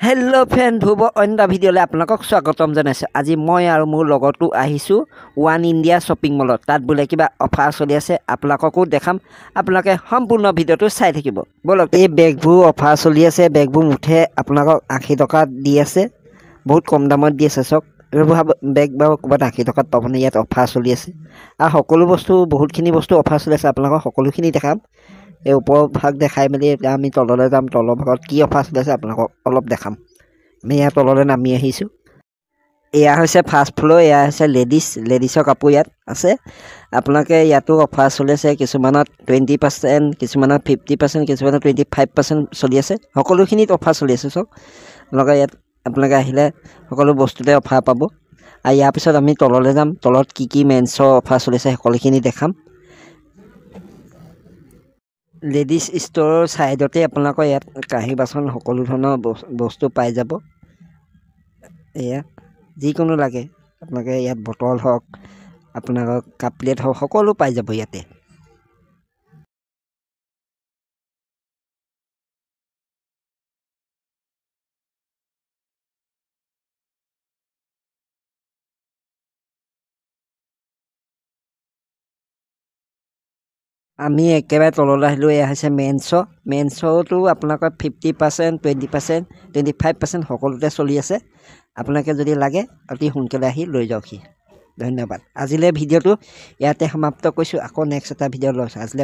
Hello' friend Dhruv অন্য ভিডিঅ'লৈ আপোনালোকক স্বাগতম জনাইছোঁ। আজি মই আৰু মোৰ লগতো আহিছোঁ ওৱান ইণ্ডিয়া শ্বপিং মলত। তাত বোলে কিবা অফাৰ চলি আছে, আপোনালোককো দেখাম। আপোনালোকে সম্পূৰ্ণ ভিডিঅ'টো চাই থাকিব। ব'লক, এই বেগবোৰ অফাৰ চলি আছে। বেগবোৰ মুঠে আপোনালোকক 80 টকাত দি আছে, বহুত কম দামত দি আছে। চাওক, এইবোৰ বেগ বাৰু ক'ৰবাত 80 টকাত পাবনে? ইয়াত অফাৰ চলি আছে আৰু সকলো বস্তু, বহুতখিনি বস্তু অফাৰ চলি আছে। আপোনালোকক সকলোখিনি দেখাম। এই ওপৰৰ ভাগ দেখাই মেলি আমি তললৈ যাম। তলৰ ভাগত কি অফাৰ চলি আছে আপোনালোকক অলপ দেখাম। আমি ইয়াত তললৈ নামি আহিছোঁ। এয়া হৈছে ফাৰ্ষ্ট ফ্ল'ৰ, এয়া হৈছে লেডিছৰ কাপোৰ ইয়াত আছে। আপোনালোকে ইয়াতো অফাৰ চলি আছে, কিছুমানত 20%, কিছুমানত 50%, কিছুমানত 25% চলি আছে। সকলোখিনিত অফাৰ চলি আছে। চাওক, আপোনালোকে আহিলে সকলো বস্তুতে অফাৰ পাব। আৰু ইয়াৰ পিছত আমি তললৈ যাম। তলত কি মেন্সৰ অফাৰ চলি আছে সকলোখিনি দেখাম। লেডিছ ষ্ট'ৰৰ ছাইডতে আপোনালোকৰ ইয়াত কাঁহী বাচন সকলো ধৰণৰ বস্তু পাই যাব। এয়া যিকোনো লাগে আপোনালোকে ইয়াত বটল হওক, আপোনালোকৰ কাপ প্লেট হওক, সকলো পাই যাব ইয়াতে। আমি একেবাৰে তললৈ আহিলোঁ। এয়া হৈছে মেন্সতো আপোনালোকৰ 50%, 20%, 25% সকলোতে চলি আছে। আপোনালোকে যদি লাগে অতি সোনকালে আহি লৈ যাওকহি। ধন্যবাদ। আজিলৈ ভিডিঅ'টো ইয়াতে সমাপ্ত কৰিছোঁ। আকৌ নেক্সট এটা ভিডিঅ' লৈছোঁ। আজিলৈ